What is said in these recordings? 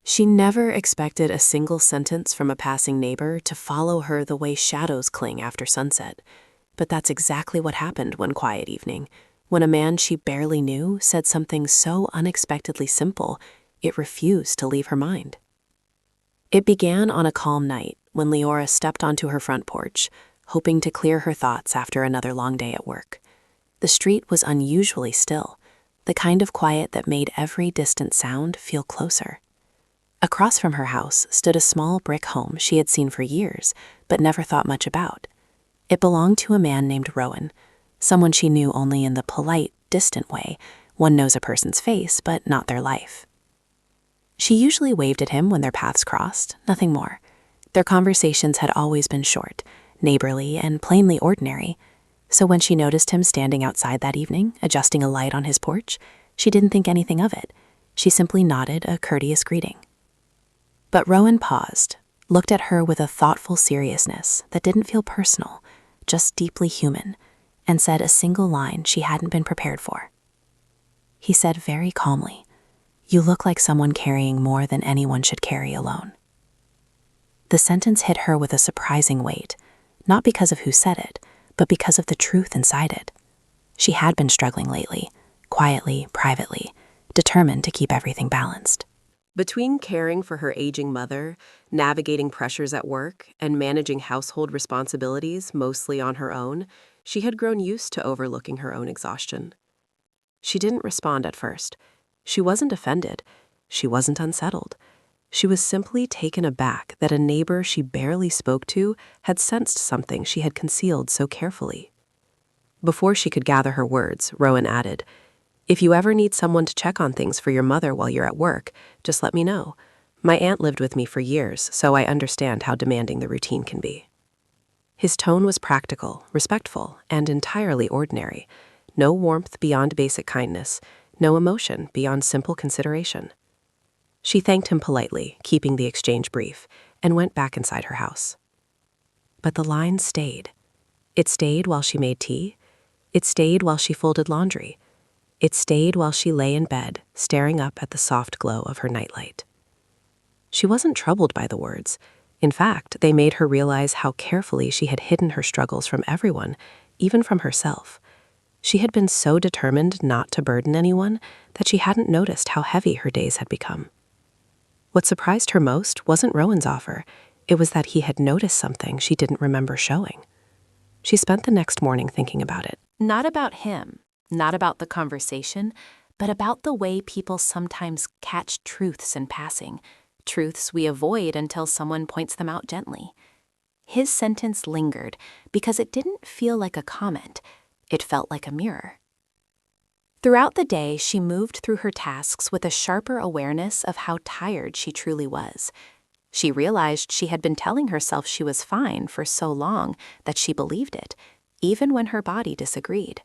She never expected a single sentence from a passing neighbor to follow her the way shadows cling after sunset. But that's exactly what happened one quiet evening, when a man she barely knew said something so unexpectedly simple, it refused to leave her mind. It began on a calm night when Leora stepped onto her front porch, hoping to clear her thoughts after another long day at work. The street was unusually still, the kind of quiet that made every distant sound feel closer. Across from her house stood a small brick home she had seen for years, but never thought much about. It belonged to a man named Rowan, someone she knew only in the polite, distant way one knows a person's face, but not their life. She usually waved at him when their paths crossed, nothing more. Their conversations had always been short, neighborly, and plainly ordinary. So when she noticed him standing outside that evening, adjusting a light on his porch, she didn't think anything of it. She simply nodded a courteous greeting. But Rowan paused, looked at her with a thoughtful seriousness that didn't feel personal, just deeply human, and said a single line she hadn't been prepared for. He said very calmly, "You look like someone carrying more than anyone should carry alone." The sentence hit her with a surprising weight, not because of who said it, but because of the truth inside it. She had been struggling lately, quietly, privately, determined to keep everything balanced. Between caring for her aging mother, navigating pressures at work, and managing household responsibilities mostly on her own, she had grown used to overlooking her own exhaustion. She didn't respond at first. She wasn't offended. She wasn't unsettled. She was simply taken aback that a neighbor she barely spoke to had sensed something she had concealed so carefully. Before she could gather her words, Rowan added, "If you ever need someone to check on things for your mother while you're at work, just let me know. My aunt lived with me for years, so I understand how demanding the routine can be." His tone was practical, respectful, and entirely ordinary. No warmth beyond basic kindness, no emotion beyond simple consideration. She thanked him politely, keeping the exchange brief, and went back inside her house. But the line stayed. It stayed while she made tea. It stayed while she folded laundry. It stayed while she lay in bed, staring up at the soft glow of her nightlight. She wasn't troubled by the words. In fact, they made her realize how carefully she had hidden her struggles from everyone, even from herself. She had been so determined not to burden anyone that she hadn't noticed how heavy her days had become. What surprised her most wasn't Rowan's offer. It was that he had noticed something she didn't remember showing. She spent the next morning thinking about it. Not about him, not about the conversation, but about the way people sometimes catch truths in passing, truths we avoid until someone points them out gently. His sentence lingered because it didn't feel like a comment. It felt like a mirror. Throughout the day, she moved through her tasks with a sharper awareness of how tired she truly was. She realized she had been telling herself she was fine for so long that she believed it, even when her body disagreed.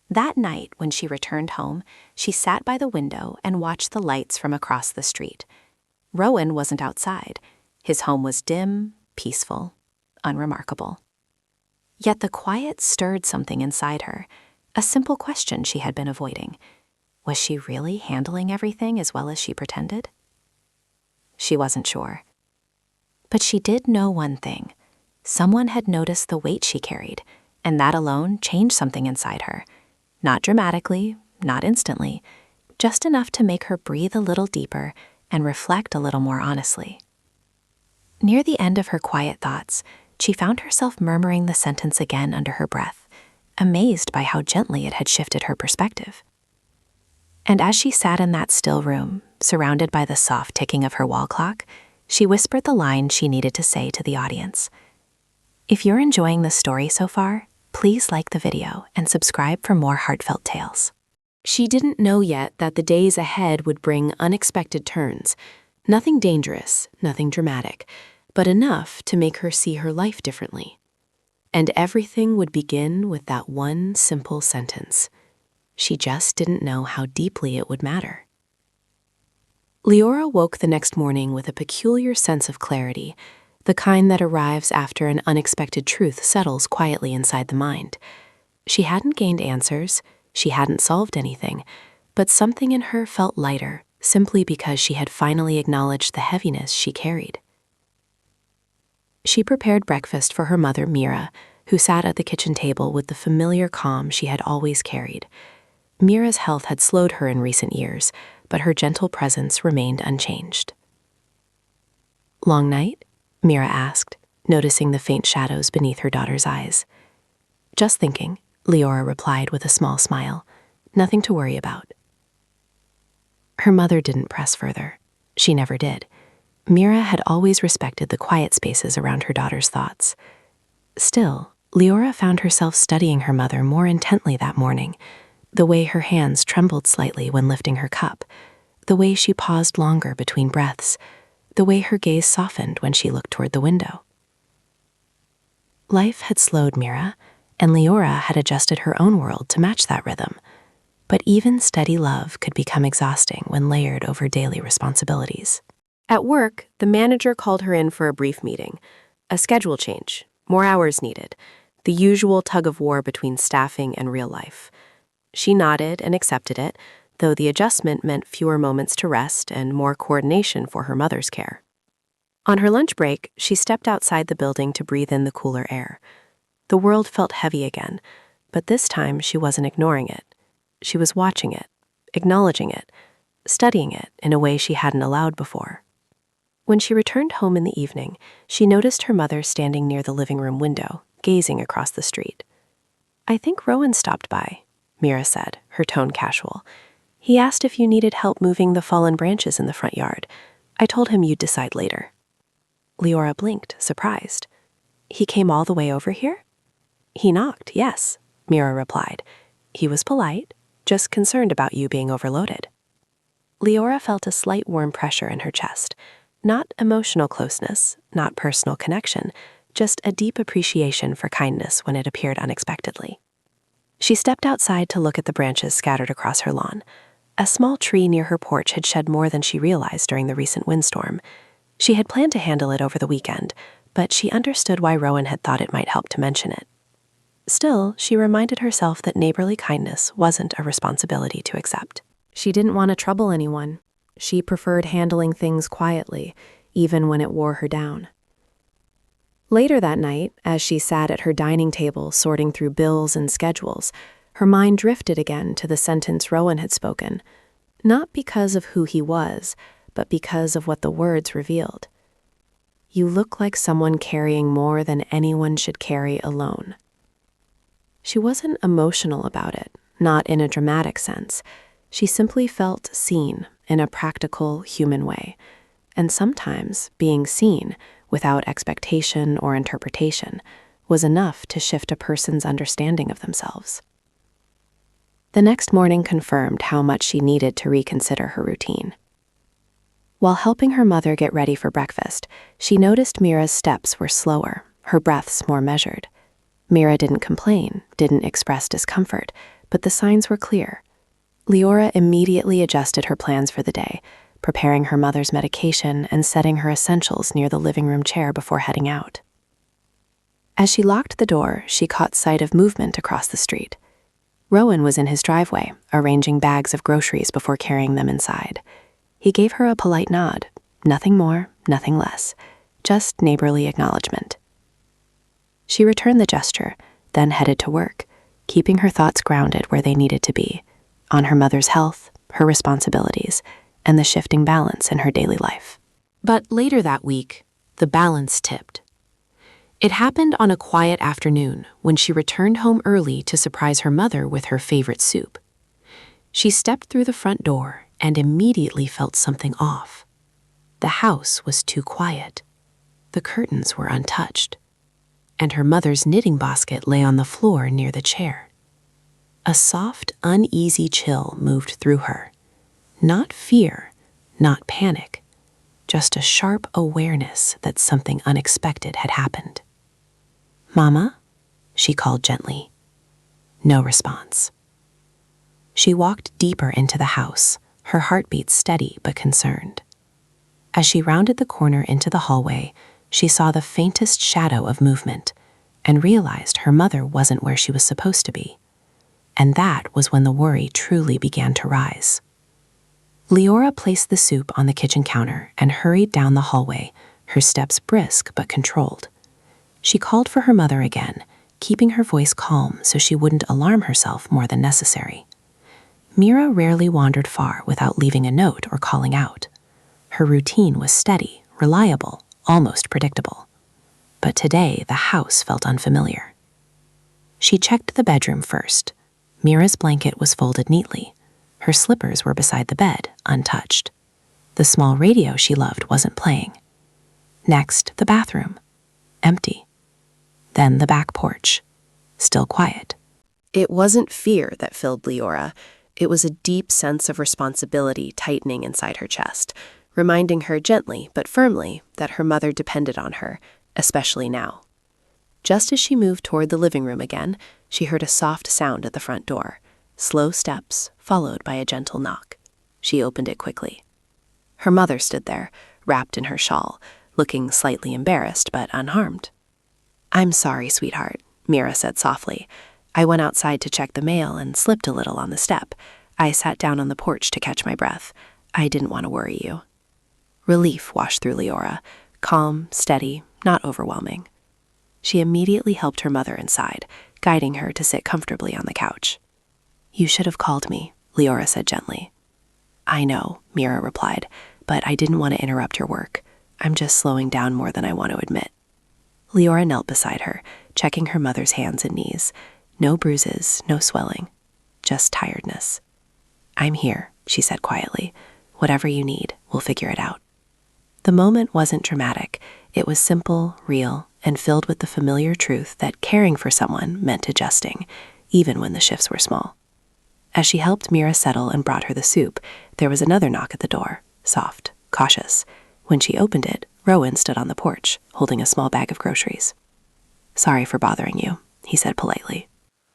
That night, when she returned home, she sat by the window and watched the lights from across the street. Rowan wasn't outside. His home was dim, peaceful, unremarkable. Yet the quiet stirred something inside her, a simple question she had been avoiding. Was she really handling everything as well as she pretended? She wasn't sure. But she did know one thing. Someone had noticed the weight she carried, and that alone changed something inside her. Not dramatically, not instantly, just enough to make her breathe a little deeper and reflect a little more honestly. Near the end of her quiet thoughts, she found herself murmuring the sentence again under her breath, amazed by how gently it had shifted her perspective. And as she sat in that still room, surrounded by the soft ticking of her wall clock, she whispered the line she needed to say to the audience. If you're enjoying this story so far, please like the video and subscribe for more heartfelt tales. She didn't know yet that the days ahead would bring unexpected turns. Nothing dangerous, nothing dramatic, but enough to make her see her life differently. And everything would begin with that one simple sentence. She just didn't know how deeply it would matter. Leora woke the next morning with a peculiar sense of clarity, the kind that arrives after an unexpected truth settles quietly inside the mind. She hadn't gained answers, she hadn't solved anything, but something in her felt lighter, simply because she had finally acknowledged the heaviness she carried. She prepared breakfast for her mother, Mira, who sat at the kitchen table with the familiar calm she had always carried. Mira's health had slowed her in recent years, but her gentle presence remained unchanged. "Long night?" Mira asked, noticing the faint shadows beneath her daughter's eyes. "Just thinking," Leora replied with a small smile. "Nothing to worry about." Her mother didn't press further. She never did. Mira had always respected the quiet spaces around her daughter's thoughts. Still, Leora found herself studying her mother more intently that morning, the way her hands trembled slightly when lifting her cup, the way she paused longer between breaths, the way her gaze softened when she looked toward the window. Life had slowed Mira, and Leora had adjusted her own world to match that rhythm. But even steady love could become exhausting when layered over daily responsibilities. At work, the manager called her in for a brief meeting. A schedule change, more hours needed, the usual tug-of-war between staffing and real life. She nodded and accepted it, though the adjustment meant fewer moments to rest and more coordination for her mother's care. On her lunch break, she stepped outside the building to breathe in the cooler air. The world felt heavy again, but this time she wasn't ignoring it. She was watching it, acknowledging it, studying it in a way she hadn't allowed before. When she returned home in the evening, she noticed her mother standing near the living room window, gazing across the street. "I think Rowan stopped by," Mira said, her tone casual. "He asked if you needed help moving the fallen branches in the front yard. I told him you'd decide later." Leora blinked, surprised. "He came all the way over here?" "He knocked, yes," Mira replied. "He was polite, just concerned about you being overloaded." Leora felt a slight warm pressure in her chest. Not emotional closeness, not personal connection, just a deep appreciation for kindness when it appeared unexpectedly. She stepped outside to look at the branches scattered across her lawn. A small tree near her porch had shed more than she realized during the recent windstorm. She had planned to handle it over the weekend, but she understood why Rowan had thought it might help to mention it. Still, she reminded herself that neighborly kindness wasn't a responsibility to accept. She didn't want to trouble anyone. She preferred handling things quietly, even when it wore her down. Later that night, as she sat at her dining table sorting through bills and schedules, her mind drifted again to the sentence Rowan had spoken, not because of who he was, but because of what the words revealed. "You look like someone carrying more than anyone should carry alone." She wasn't emotional about it, not in a dramatic sense. She simply felt seen in a practical, human way. And sometimes being seen, without expectation or interpretation, was enough to shift a person's understanding of themselves. The next morning confirmed how much she needed to reconsider her routine. While helping her mother get ready for breakfast, she noticed Mira's steps were slower, her breaths more measured. Mira didn't complain, didn't express discomfort, but the signs were clear. Leora immediately adjusted her plans for the day, preparing her mother's medication and setting her essentials near the living room chair before heading out. As she locked the door, she caught sight of movement across the street. Rowan was in his driveway, arranging bags of groceries before carrying them inside. He gave her a polite nod, nothing more, nothing less, just neighborly acknowledgement. She returned the gesture, then headed to work, keeping her thoughts grounded where they needed to be, on her mother's health, her responsibilities, and the shifting balance in her daily life. But later that week, the balance tipped. It happened on a quiet afternoon when she returned home early to surprise her mother with her favorite soup. She stepped through the front door and immediately felt something off. The house was too quiet. The curtains were untouched, and her mother's knitting basket lay on the floor near the chair. A soft, uneasy chill moved through her. Not fear, not panic, just a sharp awareness that something unexpected had happened. "Mama?" she called gently. No response. She walked deeper into the house, her heartbeat steady but concerned. As she rounded the corner into the hallway, she saw the faintest shadow of movement and realized her mother wasn't where she was supposed to be. And that was when the worry truly began to rise. Leora placed the soup on the kitchen counter and hurried down the hallway, her steps brisk but controlled. She called for her mother again, keeping her voice calm so she wouldn't alarm herself more than necessary. Mira rarely wandered far without leaving a note or calling out. Her routine was steady, reliable, almost predictable. But today the house felt unfamiliar. She checked the bedroom first. Mira's blanket was folded neatly. Her slippers were beside the bed, untouched. The small radio she loved wasn't playing. Next, the bathroom. Empty. Then the back porch. Still quiet. It wasn't fear that filled Leora. It was a deep sense of responsibility tightening inside her chest, reminding her gently but firmly that her mother depended on her, especially now. Just as she moved toward the living room again, she heard a soft sound at the front door. Slow steps, followed by a gentle knock. She opened it quickly. Her mother stood there, wrapped in her shawl, looking slightly embarrassed but unharmed. "I'm sorry, sweetheart," Mira said softly. "I went outside to check the mail and slipped a little on the step. I sat down on the porch to catch my breath. I didn't want to worry you." Relief washed through Leora, calm, steady, not overwhelming. She immediately helped her mother inside, guiding her to sit comfortably on the couch. "You should have called me," Leora said gently. "I know," Mira replied, "but I didn't want to interrupt your work. I'm just slowing down more than I want to admit." Leora knelt beside her, checking her mother's hands and knees. No bruises, no swelling, just tiredness. "I'm here," she said quietly. "Whatever you need, we'll figure it out." The moment wasn't dramatic. It was simple, real, and filled with the familiar truth that caring for someone meant adjusting, even when the shifts were small. As she helped Mira settle and brought her the soup, there was another knock at the door, soft, cautious. When she opened it, Rowan stood on the porch, holding a small bag of groceries. "Sorry for bothering you," he said politely.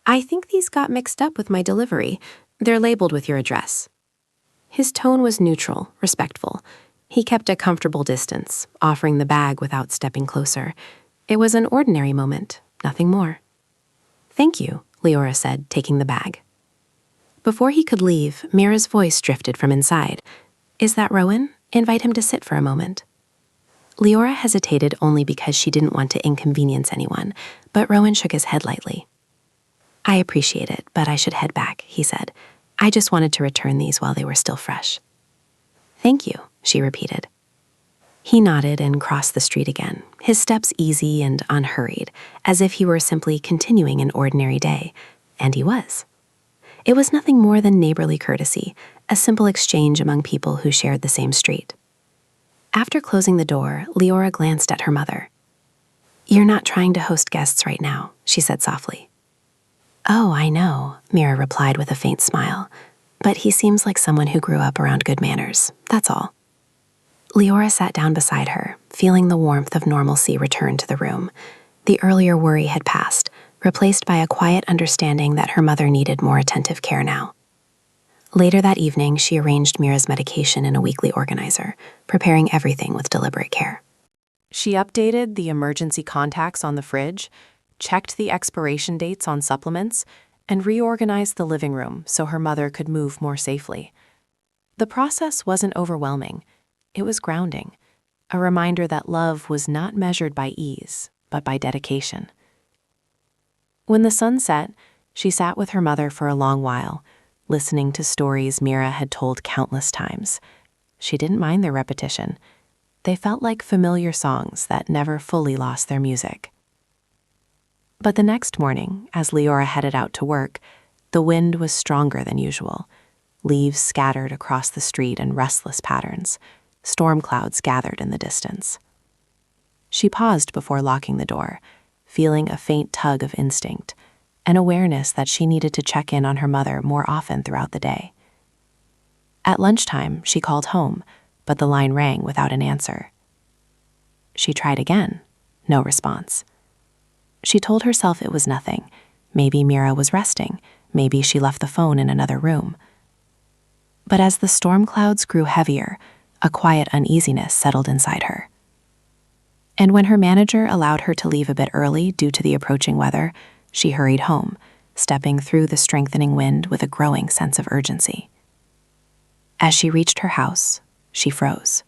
"I think these got mixed up with my delivery. They're labeled with your address." His tone was neutral, respectful. He kept a comfortable distance, offering the bag without stepping closer. It was an ordinary moment, nothing more. "Thank you," Leora said, taking the bag. Before he could leave, Mira's voice drifted from inside. "Is that Rowan? Invite him to sit for a moment." Leora hesitated only because she didn't want to inconvenience anyone, but Rowan shook his head lightly. "I appreciate it, but I should head back," he said. "I just wanted to return these while they were still fresh." "Thank you," she repeated. He nodded and crossed the street again, his steps easy and unhurried, as if he were simply continuing an ordinary day, and he was. It was nothing more than neighborly courtesy, a simple exchange among people who shared the same street. After closing the door, Leora glanced at her mother. "You're not trying to host guests right now," she said softly. "Oh, I know," Mira replied with a faint smile. "But he seems like someone who grew up around good manners, that's all." Leora sat down beside her, feeling the warmth of normalcy return to the room. The earlier worry had passed, replaced by a quiet understanding that her mother needed more attentive care now. Later that evening, she arranged Mira's medication in a weekly organizer, preparing everything with deliberate care. She updated the emergency contacts on the fridge, checked the expiration dates on supplements, and reorganized the living room so her mother could move more safely. The process wasn't overwhelming. It was grounding, a reminder that love was not measured by ease, but by dedication. When the sun set, she sat with her mother for a long while, listening to stories Mira had told countless times. She didn't mind their repetition. They felt like familiar songs that never fully lost their music. But the next morning, as Leora headed out to work, the wind was stronger than usual. Leaves scattered across the street in restless patterns. Storm clouds gathered in the distance. She paused before locking the door, feeling a faint tug of instinct, an awareness that she needed to check in on her mother more often throughout the day. At lunchtime, she called home, but the line rang without an answer. She tried again. No response. She told herself it was nothing. Maybe Mira was resting. Maybe she left the phone in another room. But as the storm clouds grew heavier, a quiet uneasiness settled inside her. And when her manager allowed her to leave a bit early due to the approaching weather, she hurried home, stepping through the strengthening wind with a growing sense of urgency. As she reached her house, she froze.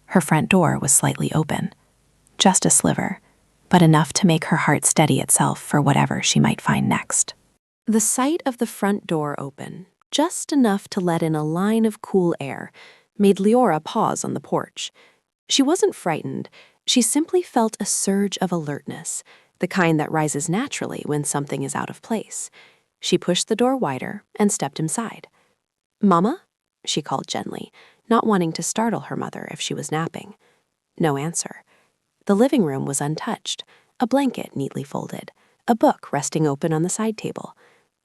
Her front door was slightly open, just a sliver, but enough to make her heart steady itself for whatever she might find next. The sight of the front door open, just enough to let in a line of cool air, made Leora pause on the porch. She wasn't frightened, she simply felt a surge of alertness, the kind that rises naturally when something is out of place. She pushed the door wider and stepped inside. "Mama?" she called gently, not wanting to startle her mother if she was napping. No answer. The living room was untouched, a blanket neatly folded, a book resting open on the side table.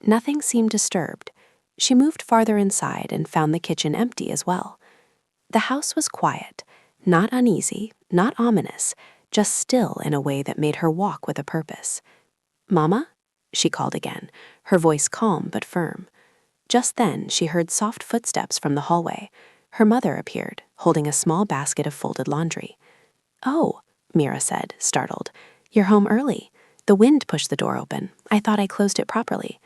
Nothing seemed disturbed. She moved farther inside and found the kitchen empty as well. The house was quiet, not uneasy, not ominous, just still in a way that made her walk with a purpose. "Mama?" she called again, her voice calm but firm. Just then, she heard soft footsteps from the hallway. Her mother appeared, holding a small basket of folded laundry. "Oh," Mira said, startled. "You're home early. The wind pushed the door open. I thought I closed it properly."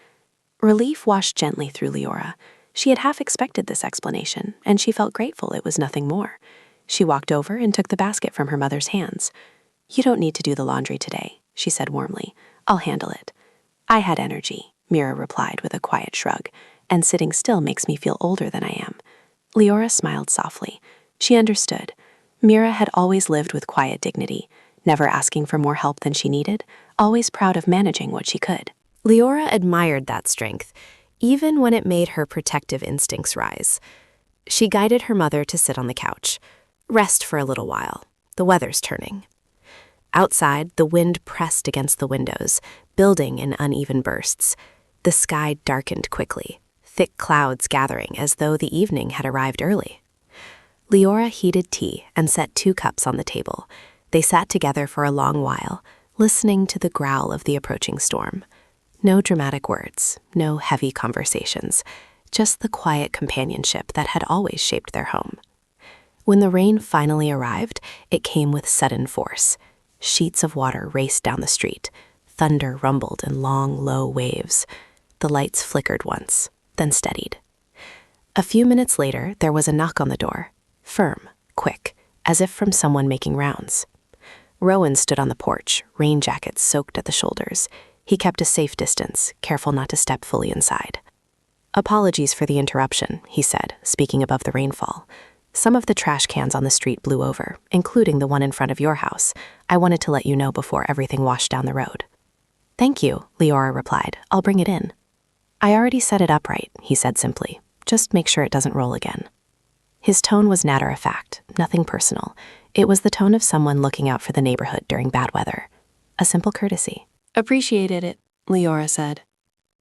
Relief washed gently through Leora. She had half expected this explanation, and she felt grateful it was nothing more. She walked over and took the basket from her mother's hands. "You don't need to do the laundry today," she said warmly. "I'll handle it." "I had energy," Mira replied with a quiet shrug, "and sitting still makes me feel older than I am." Leora smiled softly. She understood. Mira had always lived with quiet dignity, never asking for more help than she needed, always proud of managing what she could. Leora admired that strength, even when it made her protective instincts rise. She guided her mother to sit on the couch. "Rest for a little while. The weather's turning." Outside, the wind pressed against the windows, building in uneven bursts. The sky darkened quickly, thick clouds gathering as though the evening had arrived early. Leora heated tea and set 2 cups on the table. They sat together for a long while, listening to the growl of the approaching storm. No dramatic words, no heavy conversations, just the quiet companionship that had always shaped their home. When the rain finally arrived, it came with sudden force. Sheets of water raced down the street. Thunder rumbled in long, low waves. The lights flickered once, then steadied. A few minutes later, there was a knock on the door. Firm, quick, as if from someone making rounds. Rowan stood on the porch, rain jacket soaked at the shoulders. He kept a safe distance, careful not to step fully inside. "Apologies for the interruption," he said, speaking above the rainfall. "Some of the trash cans on the street blew over, including the one in front of your house. I wanted to let you know before everything washed down the road." "Thank you," Leora replied. "I'll bring it in." "I already set it upright," he said simply. "Just make sure it doesn't roll again." His tone was matter-of-fact, nothing personal. It was the tone of someone looking out for the neighborhood during bad weather. A simple courtesy. "Appreciated it," Leora said.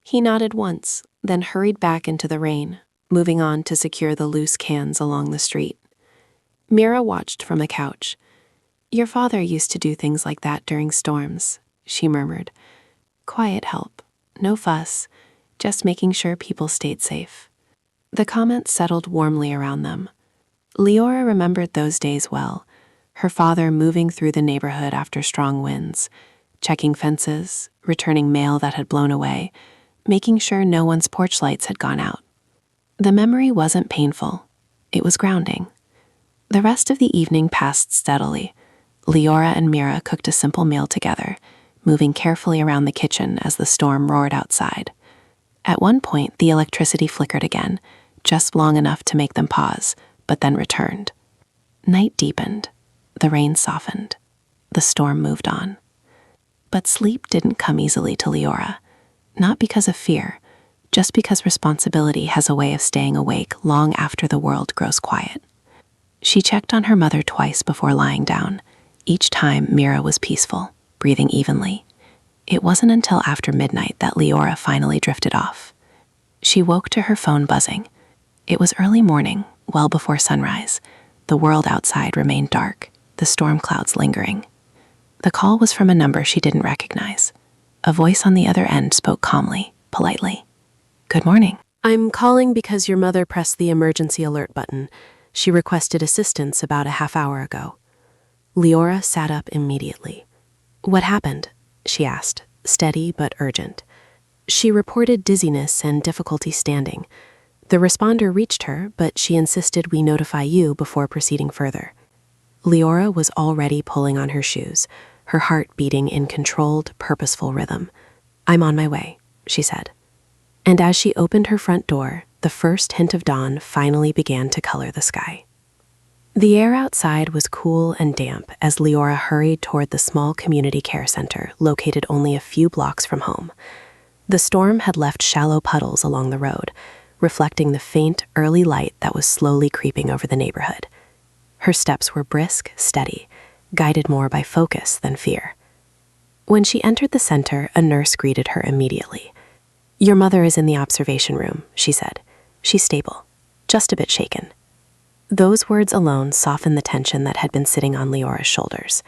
He nodded once, then hurried back into the rain, moving on to secure the loose cans along the street. Mira watched from a couch. "Your father used to do things like that during storms," she murmured. "Quiet help, no fuss, just making sure people stayed safe." The comment settled warmly around them. Leora remembered those days well, her father moving through the neighborhood after strong winds, checking fences, returning mail that had blown away, making sure no one's porch lights had gone out. The memory wasn't painful. It was grounding. The rest of the evening passed steadily. Leora and Mira cooked a simple meal together, moving carefully around the kitchen as the storm roared outside. At one point, the electricity flickered again, just long enough to make them pause, but then returned. Night deepened. The rain softened. The storm moved on. But sleep didn't come easily to Leora, not because of fear, just because responsibility has a way of staying awake long after the world grows quiet. She checked on her mother twice before lying down. Each time, Mira was peaceful, breathing evenly. It wasn't until after midnight that Leora finally drifted off. She woke to her phone buzzing. It was early morning, well before sunrise. The world outside remained dark, the storm clouds lingering. The call was from a number she didn't recognize. A voice on the other end spoke calmly, politely. "Good morning. I'm calling because your mother pressed the emergency alert button. She requested assistance about a half hour ago." Leora sat up immediately. "What happened?" she asked, steady but urgent. "She reported dizziness and difficulty standing. The responder reached her, but she insisted we notify you before proceeding further. Leora was already pulling on her shoes, her heart beating in controlled, purposeful rhythm. "I'm on my way," she said. And as she opened her front door, the first hint of dawn finally began to color the sky. The air outside was cool and damp as Leora hurried toward the small community care center located only a few blocks from home. The storm had left shallow puddles along the road, reflecting the faint, early light that was slowly creeping over the neighborhood. Her steps were brisk, steady, guided more by focus than fear. When she entered the center, a nurse greeted her immediately. "Your mother is in the observation room," she said. "She's stable, just a bit shaken." Those words alone softened the tension that had been sitting on Leora's shoulders.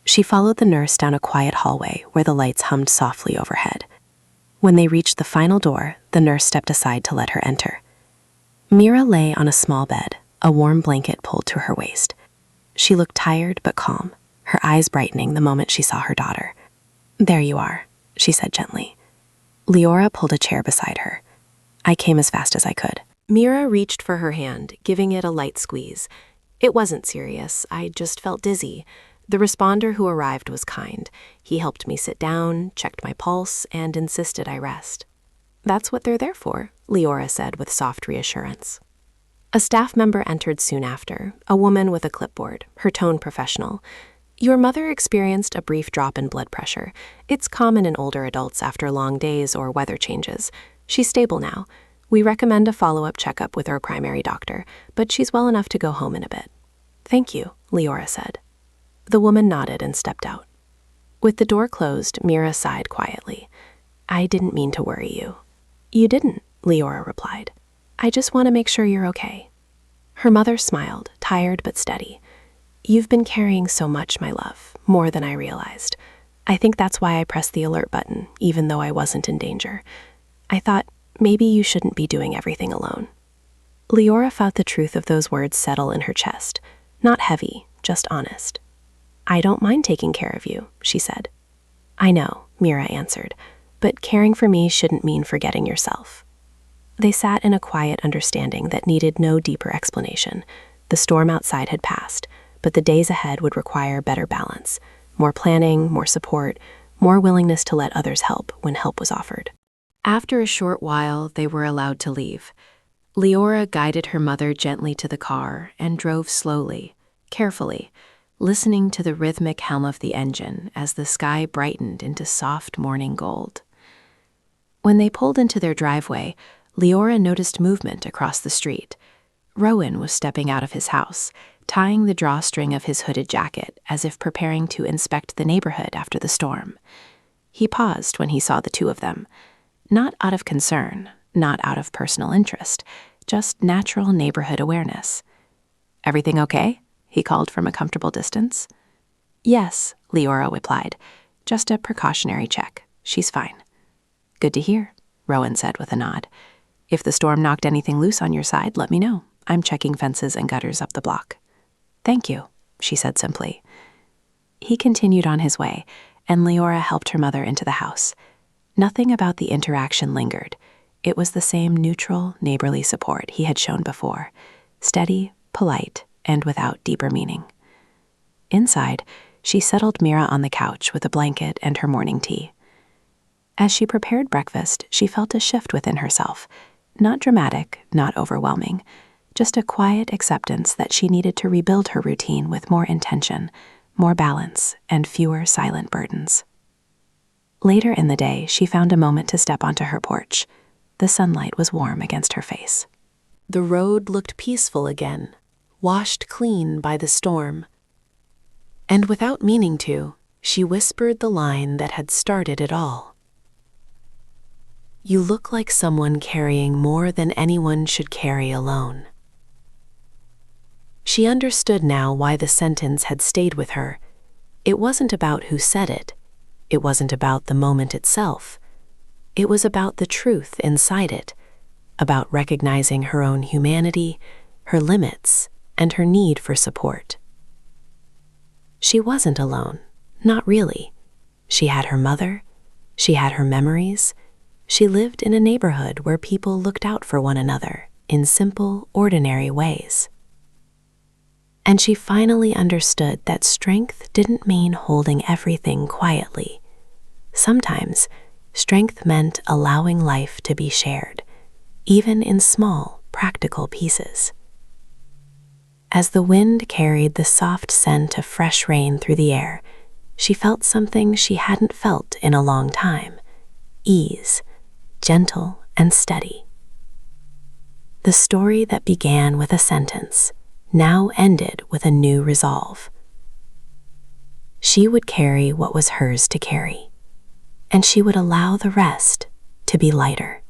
She followed the nurse down a quiet hallway where the lights hummed softly overhead. When they reached the final door, the nurse stepped aside to let her enter. Mira lay on a small bed, a warm blanket pulled to her waist. She looked tired but calm, her eyes brightening the moment she saw her daughter. "There you are," she said gently. Leora pulled a chair beside her. "I came as fast as I could." Mira reached for her hand, giving it a light squeeze. "It wasn't serious. I just felt dizzy." The responder who arrived was kind. He helped me sit down, checked my pulse, and insisted I rest. "That's what they're there for," Leora said with soft reassurance. A staff member entered soon after, a woman with a clipboard, her tone professional. "Your mother experienced a brief drop in blood pressure. It's common in older adults after long days or weather changes. She's stable now. We recommend a follow-up checkup with our primary doctor, but she's well enough to go home in a bit." "Thank you," Leora said. The woman nodded and stepped out. With the door closed, Mira sighed quietly. "I didn't mean to worry you." "You didn't," Leora replied. "I just want to make sure you're okay." Her mother smiled, tired but steady. "You've been carrying so much, my love, more than I realized. I think that's why I pressed the alert button, even though I wasn't in danger. I thought, maybe you shouldn't be doing everything alone." Leora felt the truth of those words settle in her chest. Not heavy, just honest. "I don't mind taking care of you," she said. "I know," Mira answered, "but caring for me shouldn't mean forgetting yourself." They sat in a quiet understanding that needed no deeper explanation. The storm outside had passed, but the days ahead would require better balance, more planning, more support, more willingness to let others help when help was offered. After a short while, they were allowed to leave. Leora guided her mother gently to the car and drove slowly, carefully, listening to the rhythmic hum of the engine as the sky brightened into soft morning gold. When they pulled into their driveway, Leora noticed movement across the street. Rowan was stepping out of his house, tying the drawstring of his hooded jacket as if preparing to inspect the neighborhood after the storm. He paused when he saw the two of them. Not out of concern, not out of personal interest, just natural neighborhood awareness. "Everything okay?" he called from a comfortable distance. "Yes," Leora replied. "Just a precautionary check. She's fine." "Good to hear," Rowan said with a nod. "If the storm knocked anything loose on your side, let me know. I'm checking fences and gutters up the block." "Thank you," she said simply. He continued on his way, and Leora helped her mother into the house. Nothing about the interaction lingered. It was the same neutral, neighborly support he had shown before, steady, polite, and without deeper meaning. Inside, she settled Mira on the couch with a blanket and her morning tea. As she prepared breakfast, she felt a shift within herself. Not dramatic, not overwhelming, just a quiet acceptance that she needed to rebuild her routine with more intention, more balance, and fewer silent burdens. Later in the day, she found a moment to step onto her porch. The sunlight was warm against her face. The road looked peaceful again, washed clean by the storm. And without meaning to, she whispered the line that had started it all. "You look like someone carrying more than anyone should carry alone." She understood now why the sentence had stayed with her. It wasn't about who said it. It wasn't about the moment itself. It was about the truth inside it, about recognizing her own humanity, her limits, and her need for support. She wasn't alone, not really. She had her mother, she had her memories, she lived in a neighborhood where people looked out for one another, in simple, ordinary ways. And she finally understood that strength didn't mean holding everything quietly. Sometimes, strength meant allowing life to be shared, even in small, practical pieces. As the wind carried the soft scent of fresh rain through the air, she felt something she hadn't felt in a long time: ease, gentle and steady. The story that began with a sentence now ended with a new resolve. She would carry what was hers to carry, and she would allow the rest to be lighter.